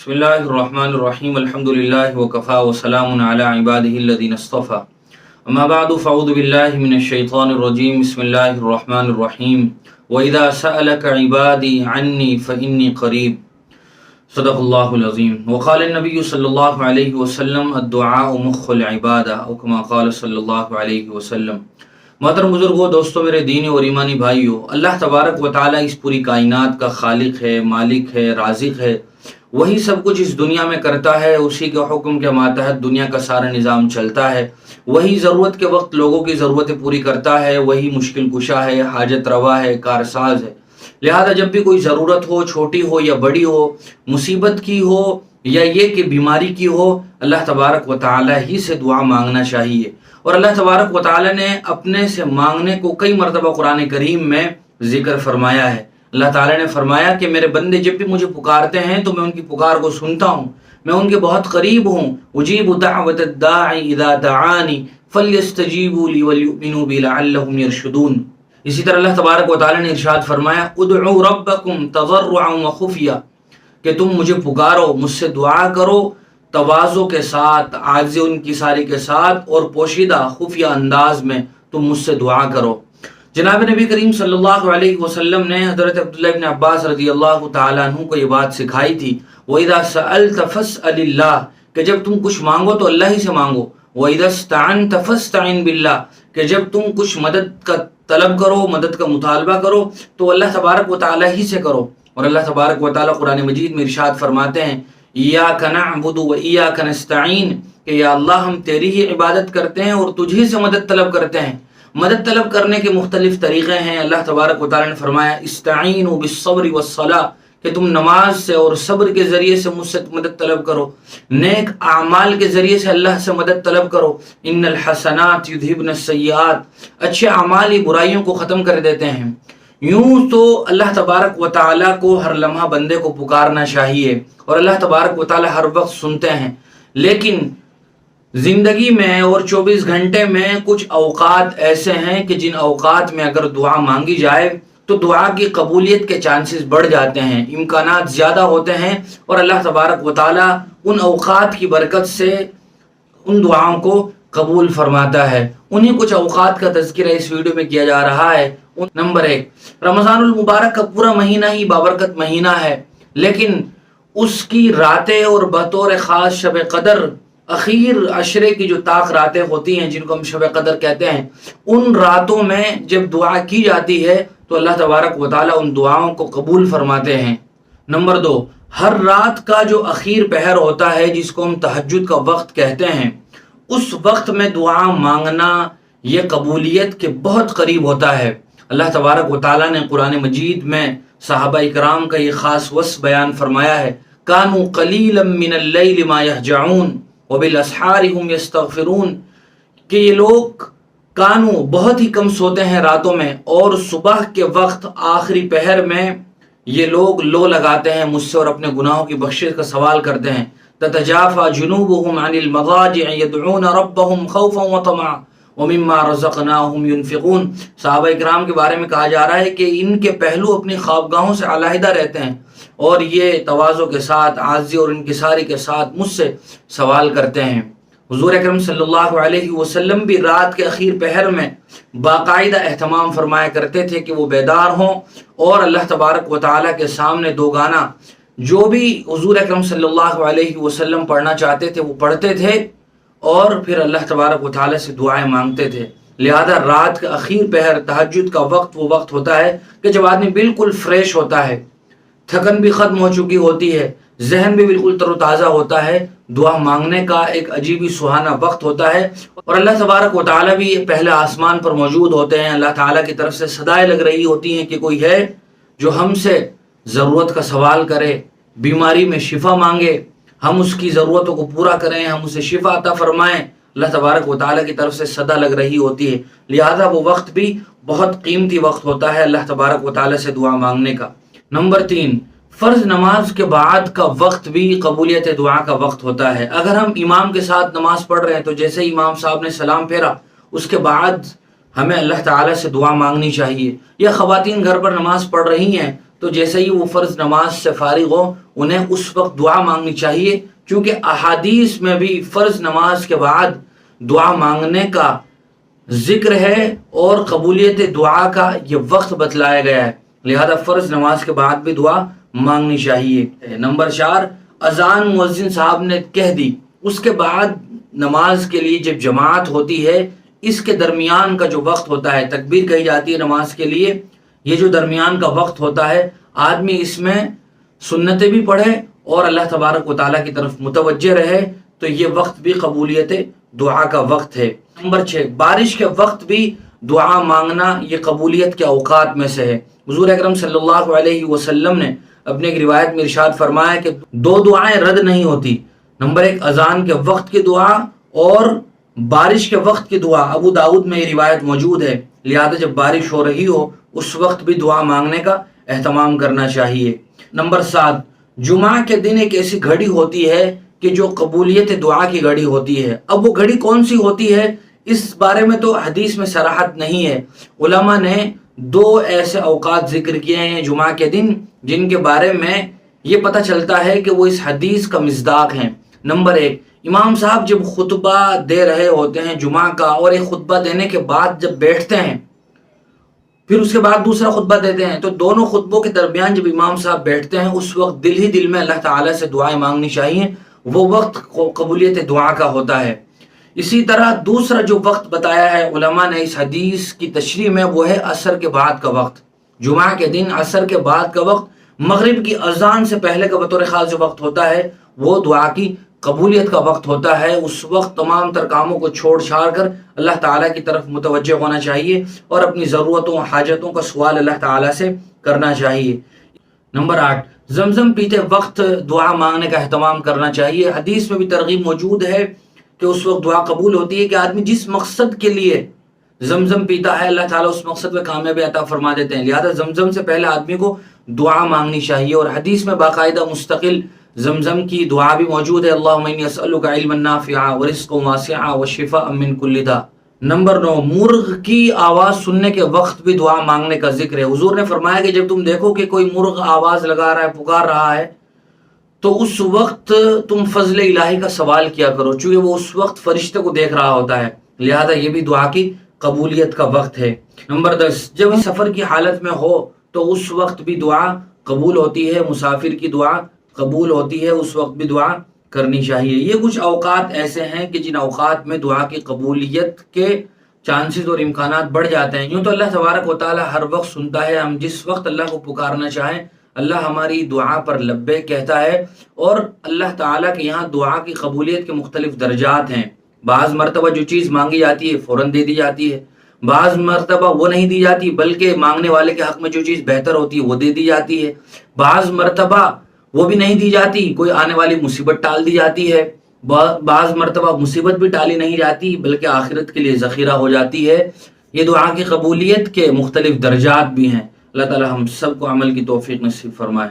بسم اللہ الرحمن الرحیم الحمد للہ وکفا وسلام علی عبادہ الذین اصطفى اما بعد فاعوذ باللہ من الشیطان الرجیم بسم اللہ الرحمن الرحیم وَإِذَا سَأَلَكَ عِبَادِي عَنِّي فَإِنِّي قَرِيب صدق اللہ العظیم وقال النبی صلی اللہ علیہ وسلم الدعاء مخ العبادہ او کما قال صلی اللہ علیہ وسلم۔ محترم بزرگوں، دوستوں، میرے دینی اور ایمانی بھائیوں، اللہ تبارک و تعالیٰ اس پوری کائنات کا خالق ہے، مالک ہے، رازق ہے۔ وہی سب کچھ اس دنیا میں کرتا ہے، اسی کے حکم کے ماتحت دنیا کا سارا نظام چلتا ہے۔ وہی ضرورت کے وقت لوگوں کی ضرورتیں پوری کرتا ہے، وہی مشکل کشا ہے، حاجت روا ہے، کارساز ہے۔ لہذا جب بھی کوئی ضرورت ہو، چھوٹی ہو یا بڑی ہو، مصیبت کی ہو یا یہ کہ بیماری کی ہو، اللہ تبارک و تعالیٰ ہی سے دعا مانگنا چاہیے۔ اور اللہ تبارک و تعالیٰ نے اپنے سے مانگنے کو کئی مرتبہ قرآن کریم میں ذکر فرمایا ہے۔ اللہ تعالیٰ نے فرمایا کہ میرے بندے جب بھی مجھے پکارتے ہیں تو میں ان کی پکار کو سنتا ہوں، میں ان کے بہت قریب ہوں۔ اجیب دعوت الداعی اذا دعانی فلیستجیبوا لی ولیؤمنوا بی لعلہم یرشدون۔ اسی طرح اللہ تبارک و تعالیٰ نے ارشاد فرمایا ادعوا ربکم تضرعا وخفیا، کہ تم مجھے پکارو، مجھ سے دعا کرو تواضع کے ساتھ، عاجزی انکساری کے ساتھ، اور پوشیدہ خفیہ انداز میں تم مجھ سے دعا کرو۔ جناب نبی کریم صلی اللہ علیہ وسلم نے حضرت عبداللہ بن عباس رضی اللہ تعالیٰ عنہ کو یہ بات سکھائی تھی، وَإِذَا سَأَلْتَ فَاسْأَلِ اللَّهِ، کہ جب تم کچھ مانگو تو اللہ ہی سے مانگو۔ وَإِذَا اسْتَعَنْتَ فَاسْتَعِنْ بِاللَّهِ، کہ جب تم کچھ مدد کا طلب کرو، مدد کا مطالبہ کرو تو اللہ تبارک و تعالیٰ ہی سے کرو۔ اور اللہ تبارک و تعالیٰ قرآن مجید میں ارشاد فرماتے ہیں إِيَّاكَ نَعْبُدُ وَإِيَّاكَ نَسْتَعِينُ، کہ یا اللہ ہم تیری ہی عبادت کرتے ہیں اور تجھے سے مدد طلب کرتے ہیں۔ مدد طلب کرنے کے مختلف طریقے ہیں۔ اللہ تبارک و تعالیٰ نے فرمایا استعینوا بالصبر والصلاۃ، کہ تم نماز سے اور صبر کے ذریعے سے مجھ سے مدد طلب کرو، نیک اعمال کے ذریعے سے اللہ سے مدد طلب کرو۔ ان الحسنات یذہبن السیئات، اچھے اعمال ہی برائیوں کو ختم کر دیتے ہیں۔ یوں تو اللہ تبارک و تعالیٰ کو ہر لمحہ بندے کو پکارنا چاہیے، اور اللہ تبارک و تعالیٰ ہر وقت سنتے ہیں۔ لیکن زندگی میں اور 24 گھنٹے میں کچھ اوقات ایسے ہیں کہ جن اوقات میں اگر دعا مانگی جائے تو دعا کی قبولیت کے چانسز بڑھ جاتے ہیں، امکانات زیادہ ہوتے ہیں، اور اللہ تبارک و تعالیٰ ان اوقات کی برکت سے ان دعاؤں کو قبول فرماتا ہے۔ انہی کچھ اوقات کا تذکرہ اس ویڈیو میں کیا جا رہا ہے۔ نمبر 1، رمضان المبارک کا پورا مہینہ ہی بابرکت مہینہ ہے، لیکن اس کی راتیں اور بطور خاص شب قدر، اخیر عشرے کی جو طاق راتیں ہوتی ہیں جن کو ہم شب قدر کہتے ہیں، ان راتوں میں جب دعا کی جاتی ہے تو اللہ تبارک و تعالیٰ ان دعاؤں کو قبول فرماتے ہیں۔ نمبر 2، ہر رات کا جو اخیر پہر ہوتا ہے جس کو ہم تہجد کا وقت کہتے ہیں، اس وقت میں دعا مانگنا یہ قبولیت کے بہت قریب ہوتا ہے۔ اللہ تبارک و تعالیٰ نے قرآن مجید میں صحابہ اکرام کا یہ خاص وصف بیان فرمایا ہے کانوا قلیلا من اللیل ما یہجعون وبالاسحار هم یستغفرون، کہ یہ لوگ کانو بہت ہی کم سوتے ہیں راتوں میں، اور صبح کے وقت آخری پہر میں یہ لوگ لو لگاتے ہیں مجھ سے اور اپنے گناہوں کی بخشش کا سوال کرتے ہیں۔ تتجافى جنوبهم عن المضاجع يدعون ربهم خوفا وطمعا ومما رزقناهم ينفقون۔ صحابہ اکرام کے بارے میں کہا جا رہا ہے کہ ان کے پہلو اپنی خوابگاہوں سے علیحدہ رہتے ہیں، اور یہ تواضع کے ساتھ، عاجزی اور انکساری کے ساتھ مجھ سے سوال کرتے ہیں۔ حضور اکرم صلی اللہ علیہ وسلم بھی رات کے اخیر پہر میں باقاعدہ اہتمام فرمایا کرتے تھے کہ وہ بیدار ہوں اور اللہ تبارک و تعالیٰ کے سامنے دو گانا جو بھی حضور اکرم صلی اللہ علیہ وسلم پڑھنا چاہتے تھے وہ پڑھتے تھے، اور پھر اللہ تبارک و تعالیٰ سے دعائیں مانگتے تھے۔ لہذا رات کا اخیر پہر، تہجد کا وقت، وہ وقت ہوتا ہے کہ جب آدمی بالکل فریش ہوتا ہے، تھکن بھی ختم ہو چکی ہوتی ہے، ذہن بھی بالکل تر و تازہ ہوتا ہے، دعا مانگنے کا ایک عجیب ہی سہانا وقت ہوتا ہے، اور اللہ تبارک و تعالیٰ بھی پہلے آسمان پر موجود ہوتے ہیں۔ اللہ تعالیٰ کی طرف سے صدائیں لگ رہی ہوتی ہیں کہ کوئی ہے جو ہم سے ضرورت کا سوال کرے، بیماری میں شفا مانگے، ہم اس کی ضرورتوں کو پورا کریں، ہم اسے شفا عطا فرمائیں۔ اللہ تبارک و تعالیٰ کی طرف سے صدا لگ رہی ہوتی ہے، لہذا وہ وقت بھی بہت قیمتی وقت ہوتا ہے اللہ تبارک و تعالیٰ سے دعا مانگنے کا۔ نمبر 3، فرض نماز کے بعد کا وقت بھی قبولیت دعا کا وقت ہوتا ہے۔ اگر ہم امام کے ساتھ نماز پڑھ رہے ہیں تو جیسے ہی امام صاحب نے سلام پھیرا اس کے بعد ہمیں اللہ تعالیٰ سے دعا مانگنی چاہیے، یا خواتین گھر پر نماز پڑھ رہی ہیں تو جیسے ہی وہ فرض نماز سے فارغ ہو انہیں اس وقت دعا مانگنی چاہیے، چونکہ احادیث میں بھی فرض نماز کے بعد دعا مانگنے کا ذکر ہے اور قبولیت دعا کا یہ وقت بتلایا گیا ہے، لہذا فرض نماز کے بعد بھی دعا مانگنی چاہیے۔ نمبر 4، اذان مؤذن صاحب نے کہہ دی، اس کے بعد نماز کے لیے جب جماعت ہوتی ہے، اس کے درمیان کا جو وقت ہوتا ہے، تکبیر کہی جاتی ہے نماز کے لیے، یہ جو درمیان کا وقت ہوتا ہے آدمی اس میں سنتیں بھی پڑھے اور اللہ تبارک و تعالیٰ کی طرف متوجہ رہے تو یہ وقت بھی قبولیت دعا کا وقت ہے۔ نمبر 6، بارش کے وقت بھی دعا مانگنا یہ قبولیت کے اوقات میں سے ہے۔ حضور اکرم صلی اللہ علیہ وسلم نے اپنے ایک روایت میں ارشاد فرمایا کہ 2 دعائیں رد نہیں ہوتی، نمبر 1 اذان کے وقت کی دعا اور بارش کے وقت کی دعا۔ ابو داؤد میں یہ روایت موجود ہے، لہذا جب بارش ہو رہی ہو اس وقت بھی دعا مانگنے کا اہتمام کرنا چاہیے۔ نمبر 7، جمعہ کے دن ایک ایسی گھڑی ہوتی ہے کہ جو قبولیت دعا کی گھڑی ہوتی ہے۔ اب وہ گھڑی کون سی ہوتی ہے اس بارے میں تو حدیث میں صراحت نہیں ہے، علماء نے 2 ایسے اوقات ذکر کیے ہیں جمعہ کے دن جن کے بارے میں یہ پتہ چلتا ہے کہ وہ اس حدیث کا مصداق ہیں۔ نمبر 1، امام صاحب جب خطبہ دے رہے ہوتے ہیں جمعہ کا اور ایک خطبہ دینے کے بعد جب بیٹھتے ہیں پھر اس کے بعد دوسرا خطبہ دیتے ہیں، تو دونوں خطبوں کے درمیان جب امام صاحب بیٹھتے ہیں اس وقت دل ہی دل میں اللہ تعالیٰ سے دعائیں مانگنی چاہیے، وہ وقت قبولیت دعا کا ہوتا ہے۔ اسی طرح دوسرا جو وقت بتایا ہے علماء نے اس حدیث کی تشریح میں وہ ہے عصر کے بعد کا وقت۔ جمعہ کے دن عصر کے بعد کا وقت مغرب کی اذان سے پہلے کا بطور خاص جو وقت ہوتا ہے وہ دعا کی قبولیت کا وقت ہوتا ہے۔ اس وقت تمام تر کاموں کو چھوڑ چھاڑ کر اللہ تعالیٰ کی طرف متوجہ ہونا چاہیے اور اپنی ضرورتوں حاجتوں کا سوال اللہ تعالیٰ سے کرنا چاہیے۔ نمبر 8، زمزم پیتے وقت دعا مانگنے کا اہتمام کرنا چاہیے۔ حدیث میں بھی ترغیب موجود ہے کہ اس وقت دعا قبول ہوتی ہے کہ آدمی جس مقصد کے لیے زمزم پیتا ہے اللہ تعالیٰ اس مقصد میں کامیابی عطا فرما دیتے ہیں، لہذا زمزم سے پہلے آدمی کو دعا مانگنی چاہیے، اور حدیث میں باقاعدہ مستقل زمزم کی دعا بھی موجود ہے، اللہم انی اسألک علما نافعا ورزقا واسعا وشفاء من کل داء۔ نمبر 9، مرغ کی آواز سننے کے وقت بھی دعا مانگنے کا ذکر ہے۔ حضور نے فرمایا کہ جب تم دیکھو کہ کوئی مرغ آواز لگا رہا ہے، پکار رہا ہے، تو اس وقت تم فضل الہی کا سوال کیا کرو، چونکہ وہ اس وقت فرشتے کو دیکھ رہا ہوتا ہے، لہذا یہ بھی دعا کی قبولیت کا وقت ہے۔ نمبر 10، جب سفر کی حالت میں ہو تو اس وقت بھی دعا قبول ہوتی ہے، مسافر کی دعا قبول ہوتی ہے، اس وقت بھی دعا کرنی چاہیے۔ یہ کچھ اوقات ایسے ہیں کہ جن اوقات میں دعا کی قبولیت کے چانسز اور امکانات بڑھ جاتے ہیں۔ یوں تو اللہ تبارک و تعالی ہر وقت سنتا ہے، ہم جس وقت اللہ کو پکارنا چاہیں اللہ ہماری دعا پر لبیک کہتا ہے، اور اللہ تعالیٰ کے یہاں دعا کی قبولیت کے مختلف درجات ہیں۔ بعض مرتبہ جو چیز مانگی جاتی ہے فوراً دے دی جاتی ہے، بعض مرتبہ وہ نہیں دی جاتی بلکہ مانگنے والے کے حق میں جو چیز بہتر ہوتی ہے وہ دے دی جاتی ہے، بعض مرتبہ وہ بھی نہیں دی جاتی، کوئی آنے والی مصیبت ٹال دی جاتی ہے، بعض مرتبہ مصیبت بھی ٹالی نہیں جاتی بلکہ آخرت کے لیے ذخیرہ ہو جاتی ہے۔ یہ دعا کی قبولیت کے مختلف درجات بھی ہیں۔ اللہ تعالی ہم سب کو عمل کی توفیق نصیب فرمائے۔